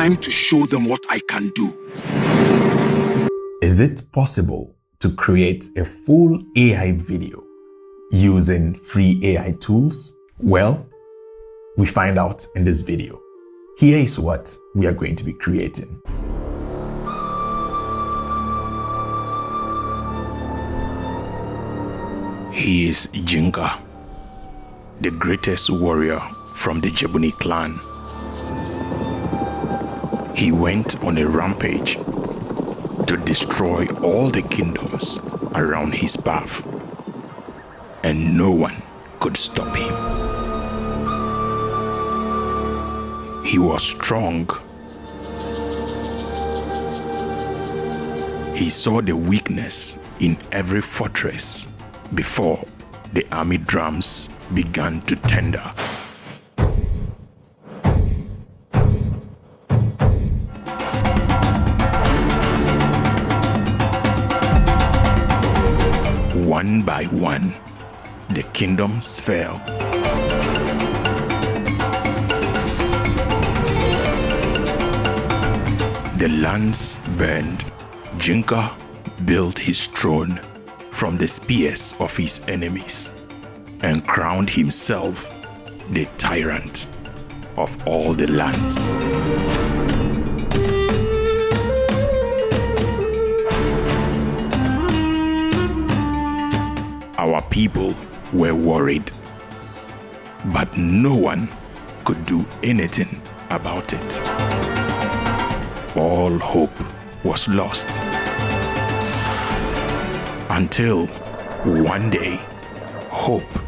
time to show them what I can do. Is it possible to create a full AI video using free AI tools? Well, we find out in this video. Here is what we are going to be creating. He is Jinka, the greatest warrior from the Jebuni clan. He went on a rampage to destroy all the kingdoms around his path, and no one could stop him. He was strong. He saw the weakness in every fortress before the army drums began to tender. One by one, the kingdoms fell. The lands burned. Jinka built his throne from the spears of his enemies and crowned himself the tyrant of all the lands. Our people were worried, but no one could do anything about it. All hope was lost. Until one day, hope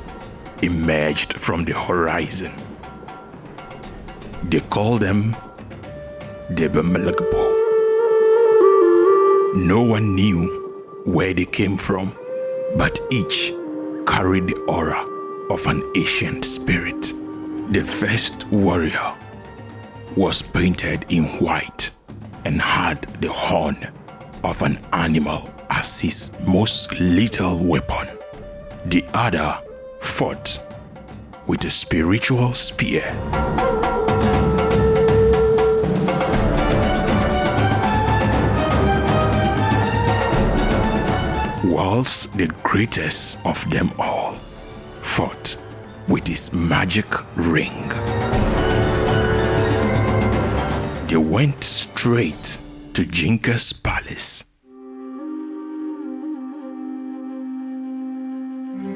emerged from the horizon. They called them the Bemelagbo. No one knew where they came from, but each carried the aura of an ancient spirit. The first warrior was painted in white and had the horn of an animal as his most lethal weapon. The other fought with a spiritual spear. Whilst the greatest of them all fought with his magic ring. They went straight to Jinka's palace.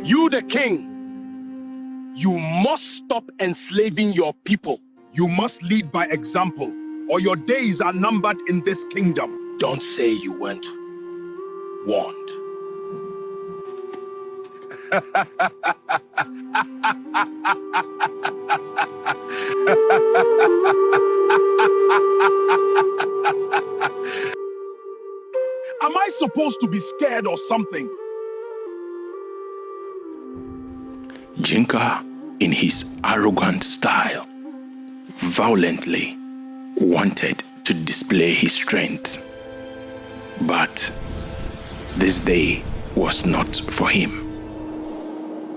You, the king, you must stop enslaving your people. You must lead by example, or your days are numbered in this kingdom. Don't say you weren't warned. Am I supposed to be scared or something? Jinka, in his arrogant style, violently wanted to display his strength. But this day was not for him.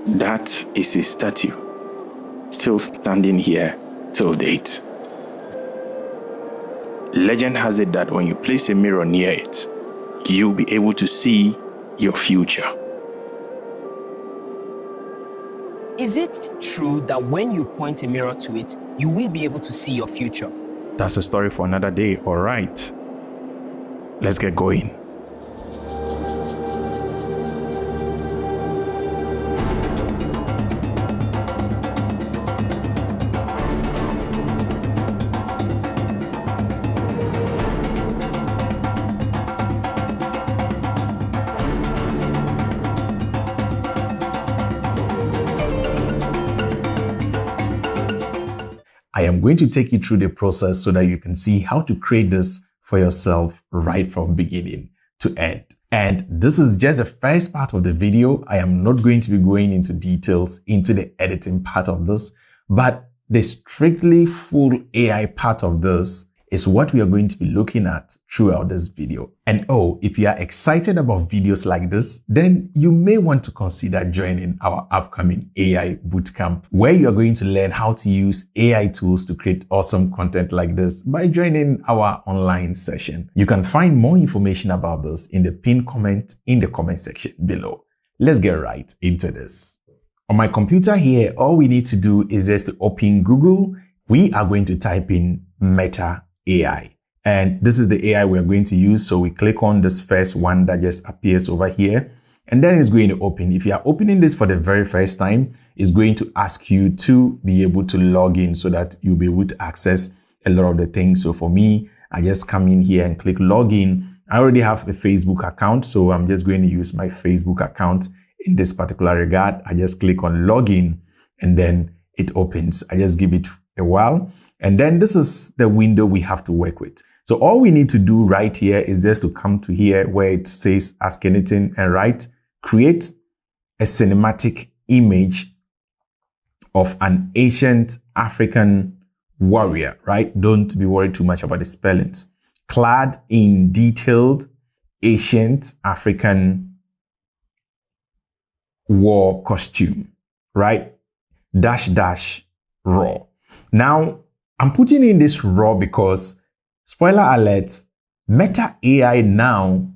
That is his statue, still standing here till date. Legend has it that when you place a mirror near it, you'll be able to see your future. Is it true that when you point a mirror to it, you will be able to see your future? That's a story for another day, all right? Let's get going. I am going to take you through the process so that you can see how to create this for yourself right from beginning to end. And this is just the first part of the video. I am not going to be going into details into the editing part of this, but the strictly full AI part of this is what we are going to be looking at throughout this video. And oh, if you are excited about videos like this, then you may want to consider joining our upcoming AI bootcamp, where you are going to learn how to use AI tools to create awesome content like this by joining our online session. You can find more information about this in the pinned comment in the comment section below. Let's get right into this. On my computer here, all we need to do is just to open Google. We are going to type in Meta AI. And this is the AI we're going to use. So we click on this first one that just appears over here. And then it's going to open. If you are opening this for the very first time, it's going to ask you to be able to log in so that you'll be able to access a lot of the things. So for me, I just come in here and click login. I already have a Facebook account, so I'm just going to use my Facebook account in this particular regard. I just click on login and then it opens. I just give it a while. And then this is the window we have to work with. So all we need to do right here is just to come to here where it says ask anything and write, create a cinematic image of an ancient African warrior, right? Don't be worried too much about the spellings. Clad in detailed ancient African war costume, right? -- raw. Now, I'm putting in this raw because, spoiler alert, Meta AI now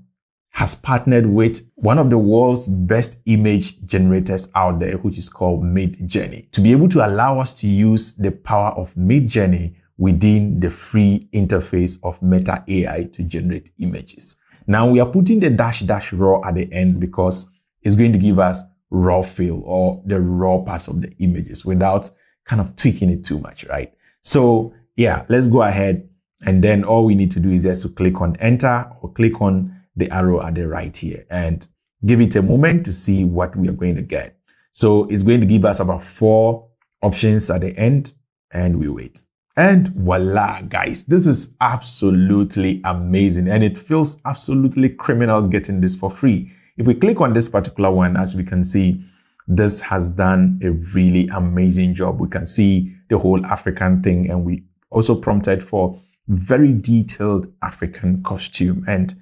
has partnered with one of the world's best image generators out there, which is called Midjourney, to be able to allow us to use the power of Midjourney within the free interface of Meta AI to generate images. Now we are putting the -- raw at the end because it's going to give us raw feel or the raw parts of the images without kind of tweaking it too much, right? So yeah, let's go ahead. And then all we need to do is just to click on enter or click on the arrow at the right here and give it a moment to see what we are going to get. So it's going to give us about 4 options at the end and we wait. And voila, guys, this is absolutely amazing. And it feels absolutely criminal getting this for free. If we click on this particular one, as we can see, this has done a really amazing job. We can see the whole African thing, and we also prompted for very detailed African costume. And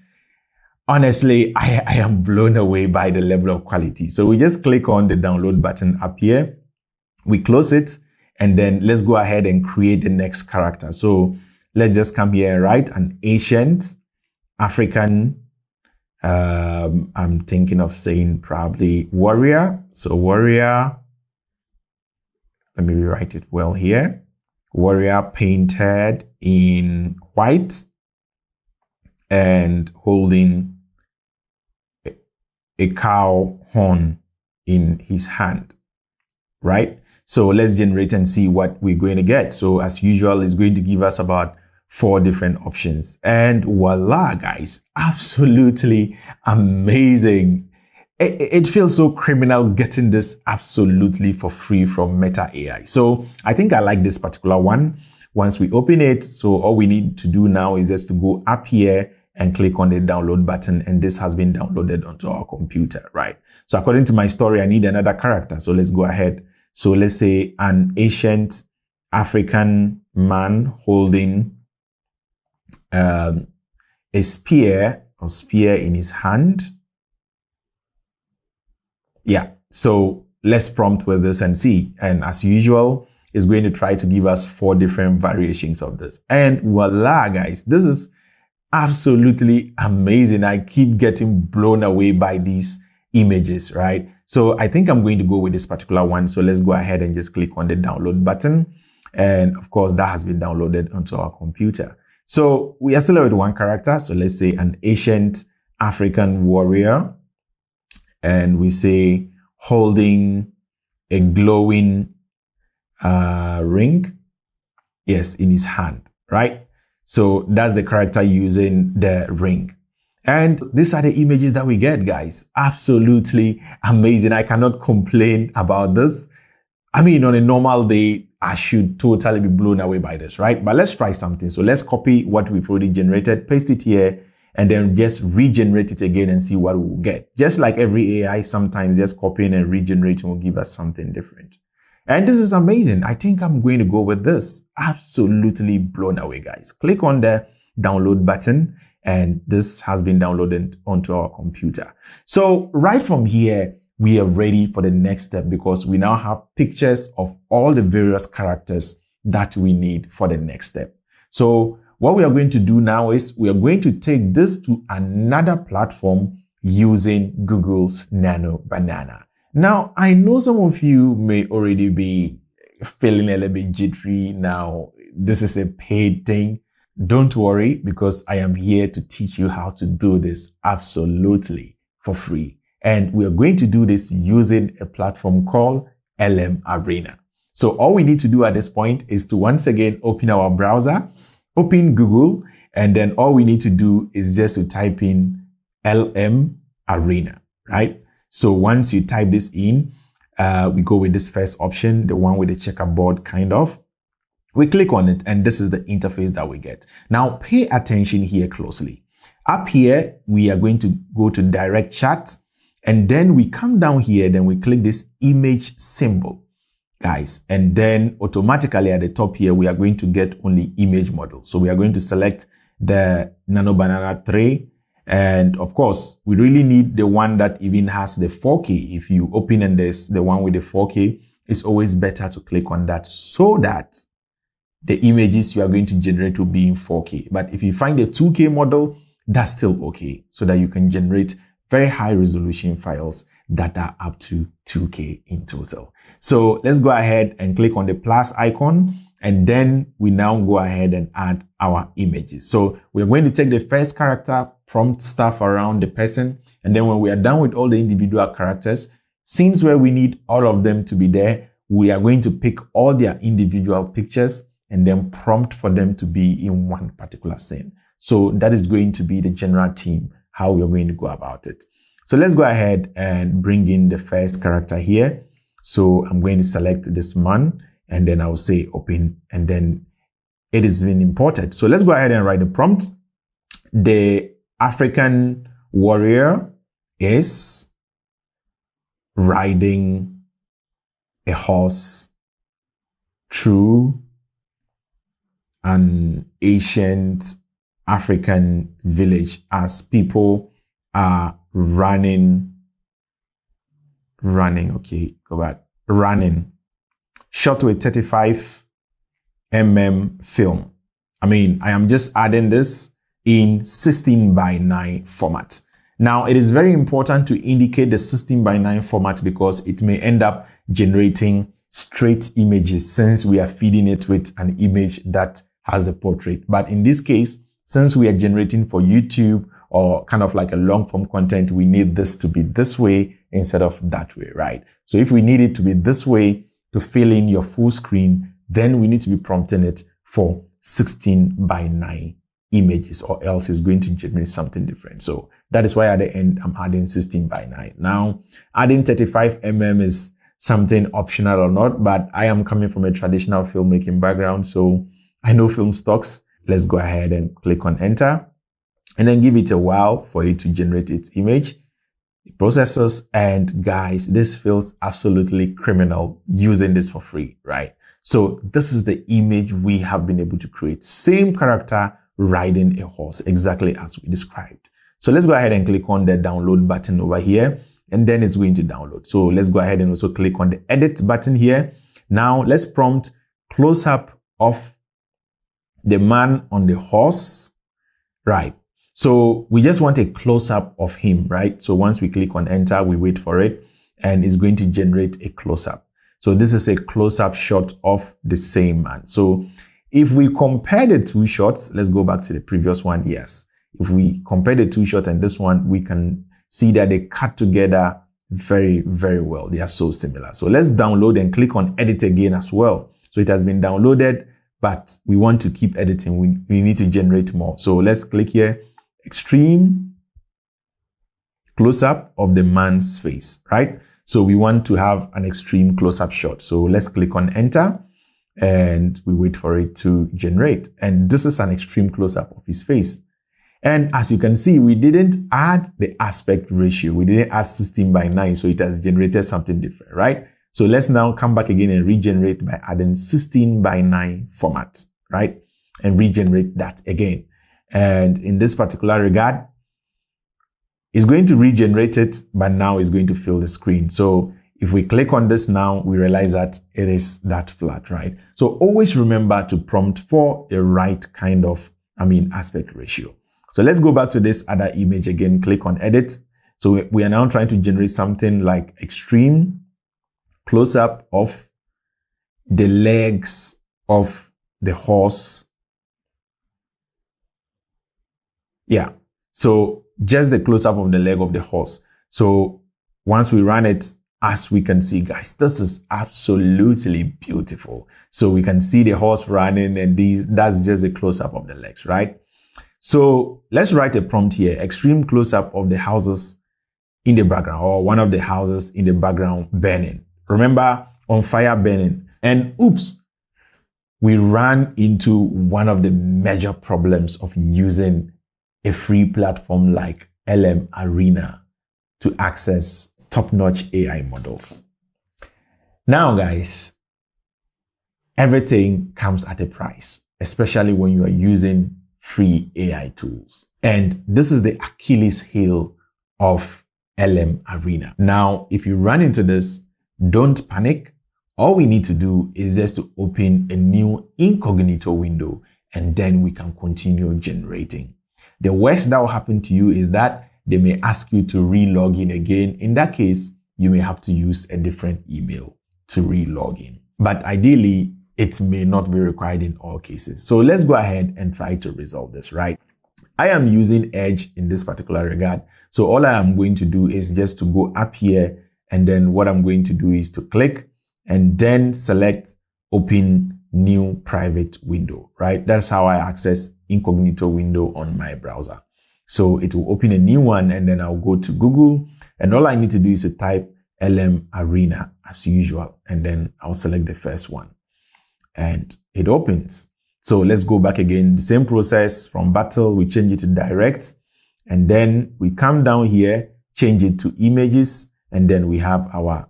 honestly, I am blown away by the level of quality. So we just click on the download button up here. We close it, and then let's go ahead and create the next character. So let's just come here and write an ancient African, I'm thinking of saying probably warrior. So warrior, let me rewrite it well here. Warrior painted in white and holding a cow horn in his hand, right? So let's generate and see what we're going to get. So as usual, it's going to give us about 4 different options. And voila, guys, absolutely amazing. It feels so criminal getting this absolutely for free from Meta AI. So I think I like this particular one. Once we open it, so all we need to do now is just to go up here and click on the download button, and this has been downloaded onto our computer, right? So according to my story, I need another character. So let's go ahead. So let's say an ancient African man holding a spear in his hand. Yeah, so let's prompt with this and see. And as usual, it's going to try to give us 4 different variations of this. And voila, guys, this is absolutely amazing. I keep getting blown away by these images, right? So I think I'm going to go with this particular one. So let's go ahead and just click on the download button. And of course, that has been downloaded onto our computer. So we are still with 1 character. So let's say an ancient African warrior. And we say holding a glowing ring. Yes, in his hand, right? So that's the character using the ring. And these are the images that we get, guys. Absolutely amazing. I cannot complain about this. I mean, on a normal day, I should totally be blown away by this, right? But let's try something. So let's copy what we've already generated, paste it here, and then just regenerate it again and see what we'll get. Just like every AI, sometimes just copying and regenerating will give us something different. And this is amazing. I think I'm going to go with this. Absolutely blown away, guys. Click on the download button and this has been downloaded onto our computer. So right from here, we are ready for the next step because we now have pictures of all the various characters that we need for the next step. So what we are going to do now is we are going to take this to another platform using Google's Nano Banana. Now, I know some of you may already be feeling a little bit jittery now. This is a paid thing. Don't worry, because I am here to teach you how to do this absolutely for free. And we are going to do this using a platform called LM Arena. So all we need to do at this point is to once again open our browser, open Google, and then all we need to do is just to type in LM Arena, right? So once you type this in, we go with this first option, the one with the checkerboard kind of. We click on it and this is the interface that we get. Now pay attention here closely. Up here, we are going to go to direct chat and then we come down here, then we click this image symbol, guys. And then automatically at the top here, we are going to get only image model. So we are going to select the Nano Banana 3. And of course, we really need the one that even has the 4K. If you open and there's the one with the 4K, it's always better to click on that so that the images you are going to generate will be in 4K. But if you find a 2K model, that's still okay, so that you can generate very high resolution files that are up to 2K in total. So let's go ahead and click on the plus icon. And then we now go ahead and add our images. So we're going to take the first character, prompt stuff around the person. And then when we are done with all the individual characters, scenes where we need all of them to be there, we are going to pick all their individual pictures and then prompt for them to be in one particular scene. So that is going to be the general theme, how we're going to go about it. So let's go ahead and bring in the first character here. So I'm going to select this man and then I'll say open and then it is been imported. So let's go ahead and write the prompt. The African warrior is riding a horse through an ancient African village as people are running, shot with 35mm film. I mean, I am just adding this in 16:9 format. Now, it is very important to indicate the 16:9 format because it may end up generating straight images since we are feeding it with an image that has a portrait. But in this case, since we are generating for YouTube or kind of like a long form content, we need this to be this way instead of that way, right? So if we need it to be this way to fill in your full screen, then we need to be prompting it for 16:9 images or else it's going to generate something different. So that is why at the end, I'm adding 16:9. Now, adding 35mm is something optional or not, but I am coming from a traditional filmmaking background, so I know film stocks. Let's go ahead and click on enter and then give it a while for it to generate its image. It processes, and guys, this feels absolutely criminal using this for free, right? So this is the image we have been able to create. Same character riding a horse, exactly as we described. So let's go ahead and click on the download button over here, and then it's going to download. So let's go ahead and also click on the edit button here. Now let's prompt close up of the man on the horse, right? So we just want a close up of him, right? So once we click on enter, we wait for it and it's going to generate a close up. So this is a close up shot of the same man. So if we compare the two shots, let's go back to the previous one. Yes. If we compare the two shots and this one, we can see that they cut together very, very well. They are so similar. So let's download and click on edit again as well. So it has been downloaded, but we want to keep editing. We need to generate more. So let's click here, extreme close up of the man's face, right? So we want to have an extreme close up shot. So let's click on enter and we wait for it to generate. And this is an extreme close up of his face. And as you can see, we didn't add the aspect ratio. We didn't add 16:9. So it has generated something different, right? So let's now come back again and regenerate by adding 16:9 format, right? And regenerate that again. And in this particular regard, it's going to regenerate it, but now it's going to fill the screen. So if we click on this now, we realize that it is that flat, right? So always remember to prompt for the right kind of, aspect ratio. So let's go back to this other image again, click on edit. So we are now trying to generate something like extreme close-up of the legs of the horse. Yeah. So just the close-up of the leg of the horse. So once we run it, as we can see, guys, this is absolutely beautiful. So we can see the horse running, and that's just the close-up of the legs, right? So let's write a prompt here, extreme close-up of the houses in the background, or one of the houses in the background burning. Remember, on fire burning. And oops, we ran into one of the major problems of using a free platform like LM Arena to access top-notch AI models. Now, guys, everything comes at a price, especially when you are using free AI tools. And this is the Achilles heel of LM Arena. Now, if you run into this, don't panic. All we need to do is just to open a new incognito window, and then we can continue generating. The worst that will happen to you is that they may ask you to re-log in again. In that case, you may have to use a different email to re-log in. But ideally, it may not be required in all cases. So let's go ahead and try to resolve this, right? I am using Edge in this particular regard. So all I am going to do is just to go up here, and then what I'm going to do is to click and then select Open New Private Window, right? That's how I access incognito window on my browser. So it will open a new one, and then I'll go to Google, and all I need to do is to type LM Arena as usual, and then I'll select the first one, and it opens. So let's go back again. The same process from Battle, we change it to Direct, and then we come down here, change it to Images, and then we have our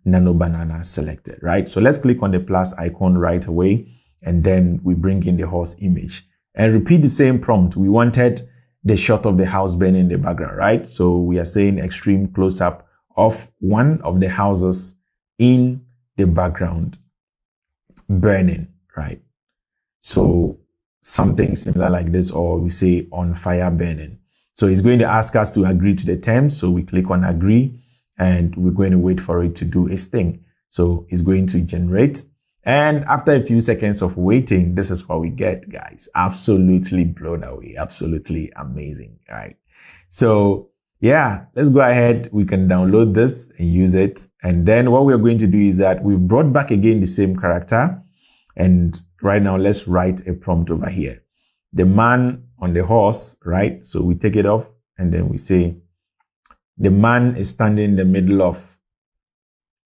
Nano Banana selected, right? So let's click on the plus icon right away, and then we bring in the horse image and repeat the same prompt. We wanted the shot of the house burning in the background, right? So we are saying extreme close-up of one of the houses in the background burning, right? So something similar like this, or we say on fire burning. So it's going to ask us to agree to the terms. So we click on agree, and we're going to wait for it to do its thing. So it's going to generate. And after a few seconds of waiting, this is what we get, guys. Absolutely blown away. Absolutely amazing, right? So yeah, let's go ahead. We can download this and use it. And then what we're going to do is that we've brought back again the same character. And right now, let's write a prompt over here. The man on the horse, right? So we take it off, and then we say, the man is standing in the middle of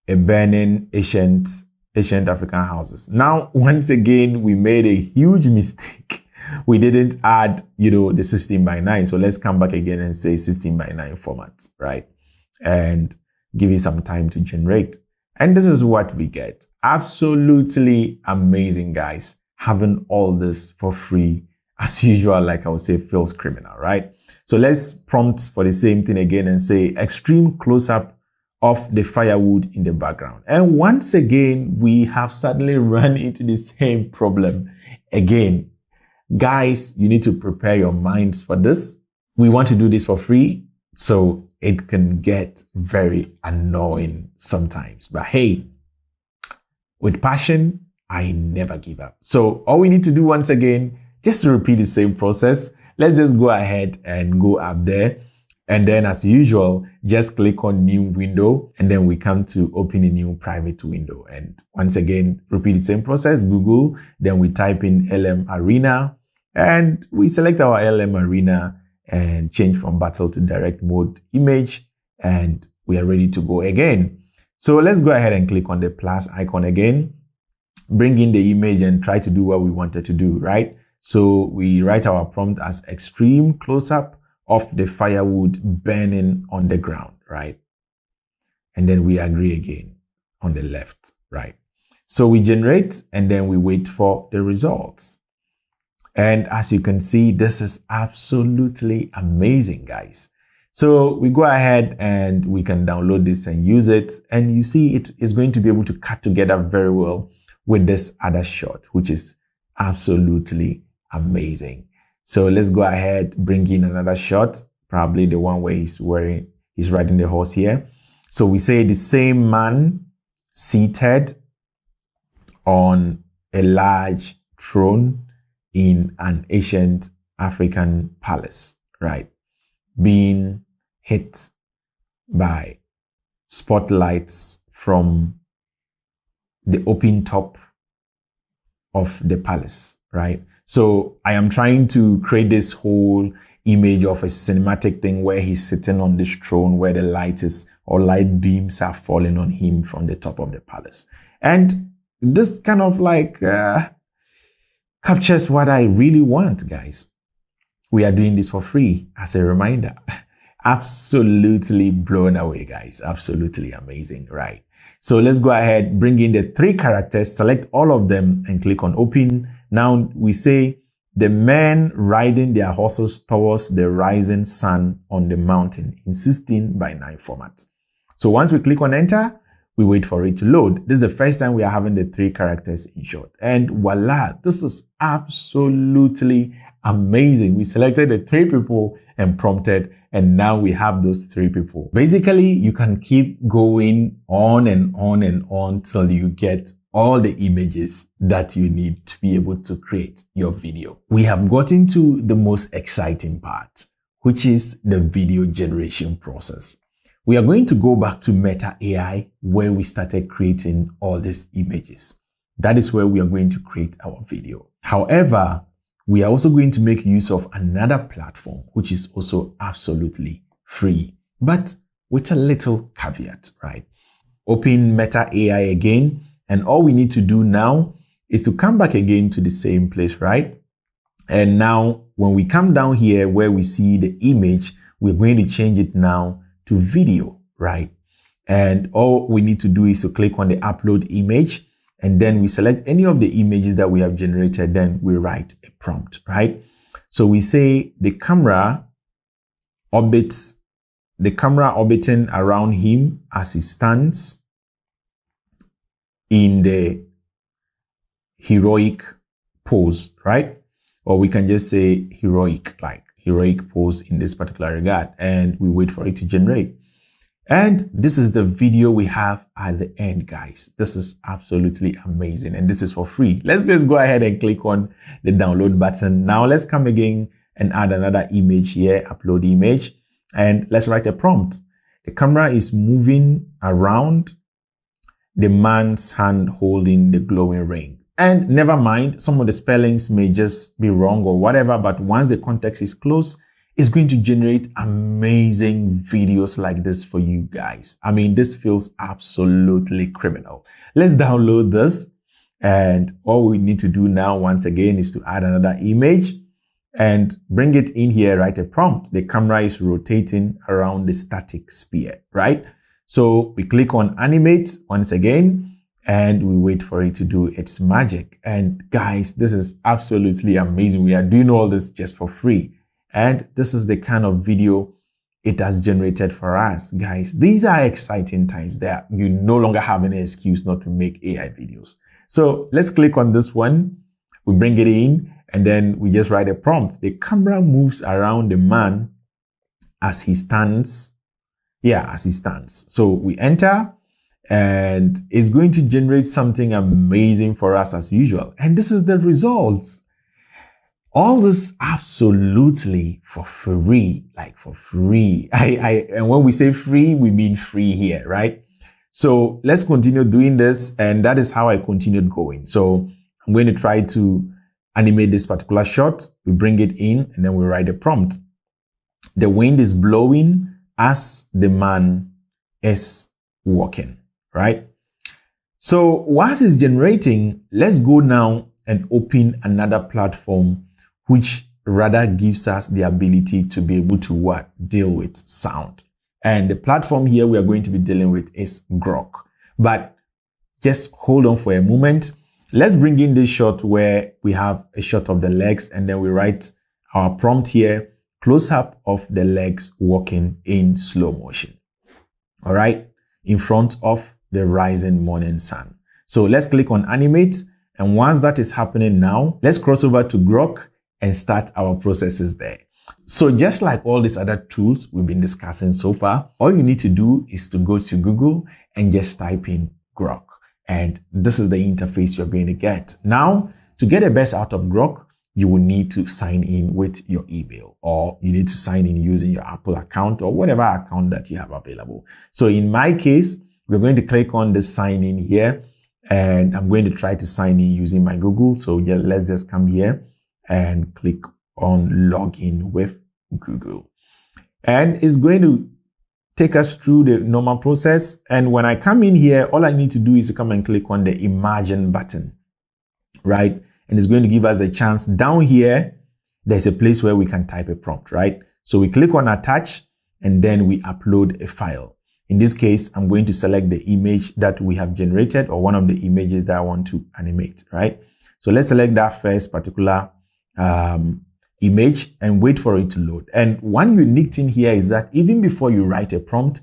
a burning ancient African houses. Now, once again, we made a huge mistake. We didn't add, the 16:9. So let's come back again and say 16:9 format, right? And give it some time to generate. And this is what we get. Absolutely amazing, guys. Having all this for free, as usual, like I would say, feels criminal, right? So let's prompt for the same thing again and say extreme close-up of the firewood in the background. And once again, we have suddenly run into the same problem again. Guys, you need to prepare your minds for this. We want to do this for free, so it can get very annoying sometimes. But hey, with passion, I never give up. So all we need to do once again, just to repeat the same process, let's just go ahead and go up there. And then as usual, just click on new window, and then we come to open a new private window. And once again, repeat the same process, Google, then we type in LM Arena, and we select our LM Arena and change from battle to direct mode image, and we are ready to go again. So let's go ahead and click on the plus icon again, bring in the image and try to do what we wanted to do, right? So we write our prompt as extreme close-up of the firewood burning on the ground, right? And then we agree again. on the left, right? So we generate and then we wait for the results. And as you can see, this is absolutely amazing, guys. So we go ahead and we can download this and use it. And you see it is going to be able to cut together very well with this other shot, which is absolutely amazing. So let's go ahead, bring in another shot, probably the one where he's riding the horse here. So we say the same man seated on a large throne in an ancient African palace, right? Being hit by spotlights from the open top of the palace, right? So I am trying to create this whole image of a cinematic thing where he's sitting on this throne where the light beams are falling on him from the top of the palace. And this kind of like captures what I really want, guys. We are doing this for free as a reminder. Absolutely blown away, guys. Absolutely amazing, right? So let's go ahead, bring in the 3 characters, select all of them and click on open. Now we say the men riding their horses towards the rising sun on the mountain in 16:9 format. So once we click on enter, we wait for it to load. This is the first time we are having the 3 characters in short. And voila, this is absolutely amazing. We selected the 3 people and prompted, and now we have those 3 people. Basically, you can keep going on and on and on till you get all the images that you need to be able to create your video. We have gotten to the most exciting part, which is the video generation process. We are going to go back to Meta AI where we started creating all these images. That is where we are going to create our video. However, we are also going to make use of another platform, which is also absolutely free, but with a little caveat, right? Open Meta AI again. And all we need to do now is to come back again to the same place, right? And now when we come down here where we see the image, we're going to change it now to video, right? And all we need to do is to click on the upload image, and then we select any of the images that we have generated. Then we write a prompt, right? So we say the camera orbiting around him as he stands in the heroic pose, right? Or we can just say heroic pose in this particular regard, and we wait for it to generate. And this is the video we have at the end, guys. This is absolutely amazing, and this is for free. Let's just go ahead and click on the download button. Now let's come again and add another image here, upload image, and let's write a prompt. The camera is moving around the man's hand holding the glowing ring. And never mind, some of the spellings may just be wrong or whatever, but once the context is close, it's going to generate amazing videos like this for you guys. I mean, this feels absolutely criminal. Let's download this. And all we need to do now, once again, is to add another image and bring it in here, write a prompt. The camera is rotating around the static sphere, right? So we click on animate once again, and we wait for it to do its magic. And guys, this is absolutely amazing. We are doing all this just for free. And this is the kind of video it has generated for us, guys. These are exciting times that you no longer have any excuse not to make AI videos. So let's click on this one. We bring it in, and then we just write a prompt. The camera moves around the man as he stands. Yeah, as he stands. So we enter, and it's going to generate something amazing for us as usual. And this is the results. All this absolutely for free, like for free. And when we say free, we mean free here, right? So let's continue doing this. And that is how I continued going. So I'm going to try to animate this particular shot. We bring it in, and then we write a prompt. The wind is blowing as the man is walking, right? So whilst it's generating, let's go now and open another platform which rather gives us the ability to be able to deal with sound. And the platform here we are going to be dealing with is Grok. But just hold on for a moment. Let's bring in this shot where we have a shot of the legs and then we write our prompt here, close up of the legs walking in slow motion. All right, in front of the rising morning sun. So let's click on animate. And once that is happening now, let's cross over to Grok and start our processes there. So just like all these other tools we've been discussing so far, all you need to do is to go to Google and just type in Grok. And this is the interface you're going to get. Now, to get the best out of Grok, you will need to sign in with your email, or you need to sign in using your Apple account or whatever account that you have available. So in my case, we're going to click on the sign in here, and I'm going to try to sign in using my Google. So yeah, let's just come here and click on login with Google. And it's going to take us through the normal process. And when I come in here, all I need to do is to come and click on the imagine button, right? And it's going to give us a chance. Down here, there's a place where we can type a prompt, right? So we click on attach and then we upload a file. In this case, I'm going to select the image that we have generated, or one of the images that I want to animate, right? So let's select that first particular image and wait for it to load. And one unique thing here is that even before you write a prompt,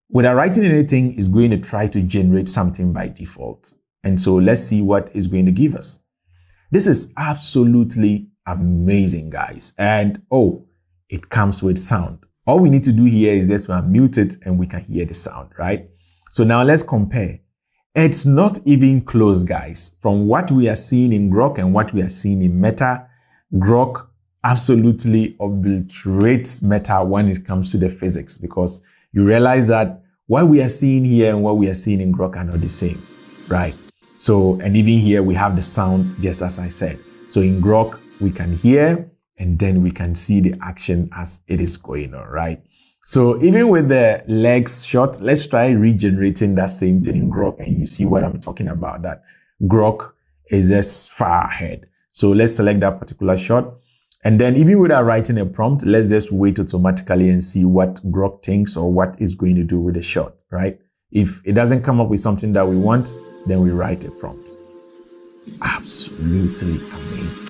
without writing anything, it's going to try to generate something by default. And so let's see what it's going to give us. This is absolutely amazing, guys. And oh, it comes with sound. All we need to do here is just unmute it and we can hear the sound, right? So now let's compare. It's not even close, guys. From what we are seeing in Grok and what we are seeing in Meta, Grok absolutely obliterates Meta when it comes to the physics, because you realize that what we are seeing here and what we are seeing in Grok are not the same, right? So, and even here we have the sound, just as I said. So in Grok, we can hear and then we can see the action as it is going on, right? So even with the legs shot, let's try regenerating that same thing in Grok, and you see what I'm talking about, that Grok is just far ahead. So let's select that particular shot. And then even without writing a prompt, let's just wait automatically and see what Grok thinks or what it's going to do with the shot, right? If it doesn't come up with something that we want, then we write a prompt. Absolutely amazing.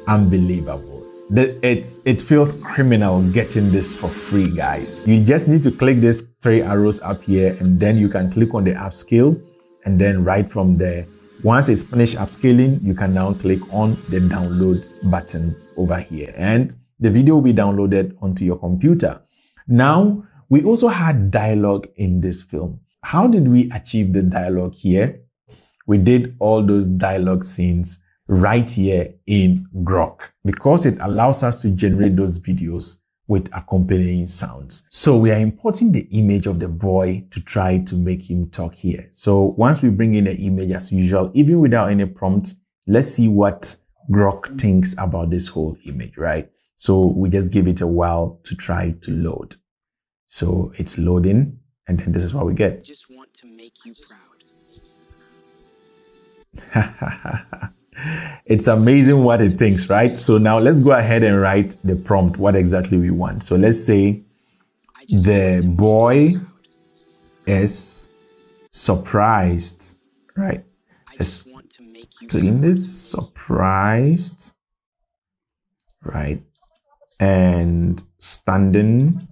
Unbelievable. It feels criminal getting this for free, guys. You just need to click these 3 arrows up here, and then you can click on the upscale, and then right from there, once it's finished upscaling, you can now click on the download button over here, and the video will be downloaded onto your computer. Now, we also had dialogue in this film. How did we achieve the dialogue here? We did all those dialogue scenes right here in Grok, because it allows us to generate those videos with accompanying sounds. So we are importing the image of the boy to try to make him talk here. So once we bring in the image as usual, even without any prompt, let's see what Grok thinks about this whole image, right? So we just give it a while to try to load. So it's loading, and then this is what we get. Just want to make you proud. It's amazing what it thinks, right? So now let's go ahead and write the prompt, what exactly we want. So let's say the boy is surprised, right? Let's clean this, surprised, right? And standing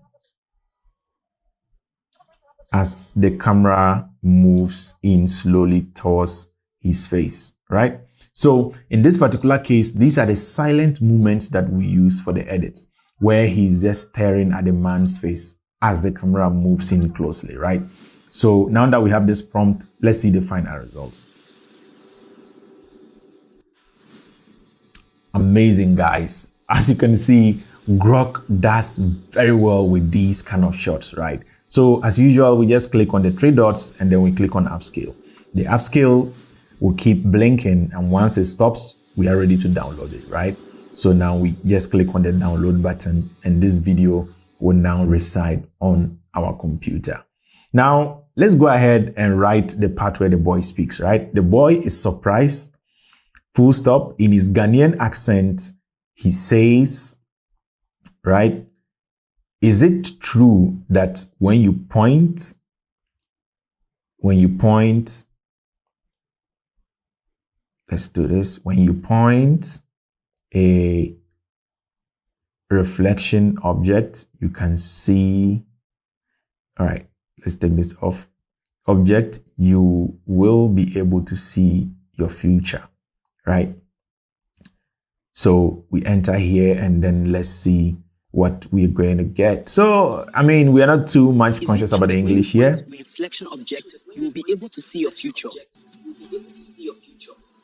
as the camera moves in slowly towards his face, right? So in this particular case, these are the silent movements that we use for the edits, where he's just staring at the man's face as the camera moves in closely, right? So now that we have this prompt, let's see the final results. Amazing, guys. As you can see, Grok does very well with these kind of shots, right? So as usual, we just click on the 3 dots and then we click on upscale. The upscale will keep blinking, and once it stops, we are ready to download it, right? So now we just click on the download button and this video will now reside on our computer. Now, let's go ahead and write the part where the boy speaks, right? The boy is surprised, full stop. In his Ghanaian accent, he says, right? Is it true that when you point when you point, let's do this. When you point a reflection object, you can see, all right, let's take this off. Object, you will be able to see your future, right? So we enter here and then let's see what we're going to get. So, I mean, we are not too much conscious about the English here. Reflection object, you will be able to see your future.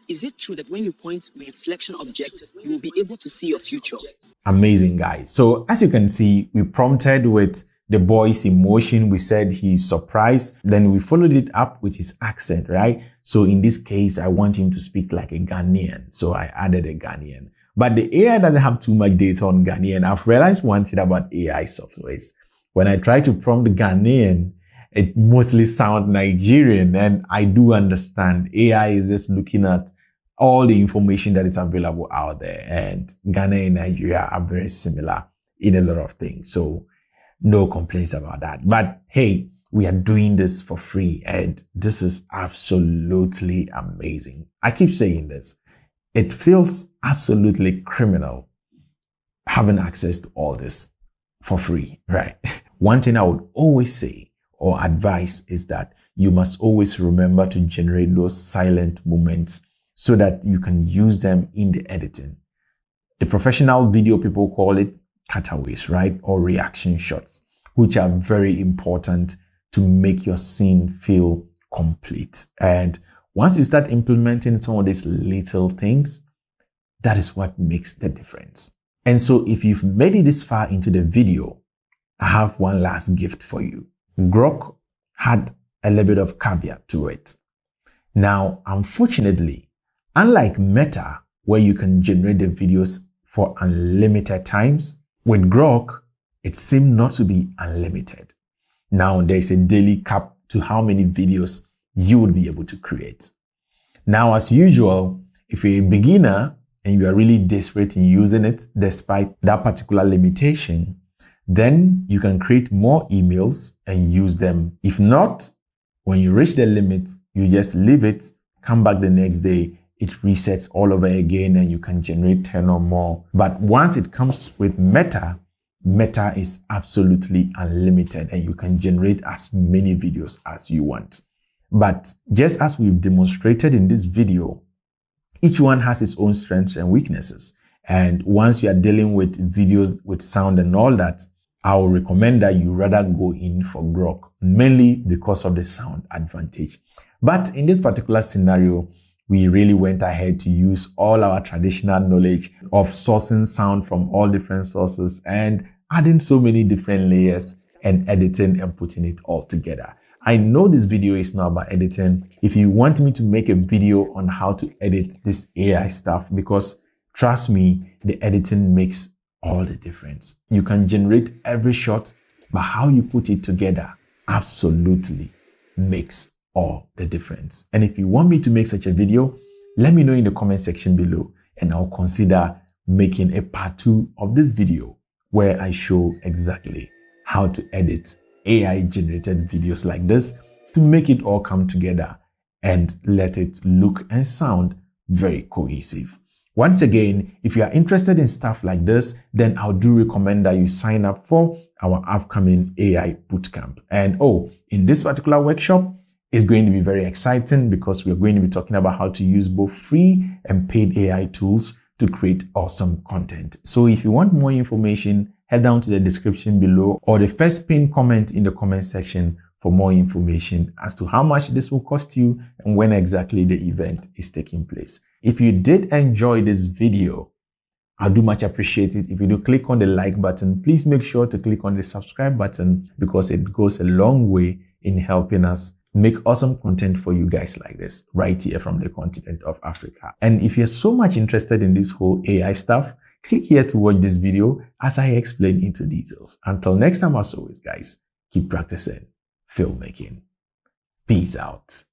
Is it true that when you point reflection object, you will be able to see your future? Amazing, guys. So as you can see, we prompted with the boy's emotion. We said he's surprised. Then we followed it up with his accent, right? So in this case, I want him to speak like a Ghanaian. So I added a Ghanaian. But the AI doesn't have too much data on Ghanaian. I've realized one thing about AI softwares. When I try to prompt Ghanaian, it mostly sounds Nigerian. And I do understand AI is just looking at all the information that is available out there. And Ghana and Nigeria are very similar in a lot of things. So no complaints about that. But hey, we are doing this for free and this is absolutely amazing. I keep saying this. It feels absolutely criminal having access to all this for free, right? One thing I would always say or advise is that you must always remember to generate those silent moments so that you can use them in the editing. The professional video people call it cutaways, right? Or reaction shots, which are very important to make your scene feel complete. And once you start implementing some of these little things, that is what makes the difference. And so if you've made it this far into the video, I have one last gift for you. Grok had a little bit of caveat to it. Now, unfortunately, unlike Meta, where you can generate the videos for unlimited times, with Grok, it seemed not to be unlimited. Now, there's a daily cap to how many videos you would be able to create. Now, as usual, if you're a beginner and you are really desperate in using it, despite that particular limitation, then you can create more emails and use them. If not, when you reach the limit, you just leave it, come back the next day, it resets all over again and you can generate 10 or more. But once it comes with Meta, Meta is absolutely unlimited and you can generate as many videos as you want. But just as we've demonstrated in this video, each one has its own strengths and weaknesses. And once you are dealing with videos with sound and all that, I would recommend that you rather go in for Grok, mainly because of the sound advantage. But in this particular scenario, we really went ahead to use all our traditional knowledge of sourcing sound from all different sources and adding so many different layers and editing and putting it all together. I know this video is not about editing. If you want me to make a video on how to edit this AI stuff, because trust me, the editing makes all the difference. You can generate every shot, but how you put it together absolutely makes all the difference. And if you want me to make such a video, let me know in the comment section below and I'll consider making a part 2 of this video where I show exactly how to edit AI generated videos like this to make it all come together and let it look and sound very cohesive. Once again, if you are interested in stuff like this, then I do recommend that you sign up for our upcoming AI bootcamp. And in this particular workshop, it's going to be very exciting because we're going to be talking about how to use both free and paid AI tools to create awesome content. So if you want more information, head down to the description below or the first pinned comment in the comment section for more information as to how much this will cost you and when exactly the event is taking place. If you did enjoy this video, I do much appreciate it. If you do click on the like button, please make sure to click on the subscribe button because it goes a long way in helping us make awesome content for you guys like this right here from the continent of Africa. And if you're so much interested in this whole AI stuff, click here to watch this video as I explain into details. Until next time, as always, guys, keep practicing filmmaking. Peace out.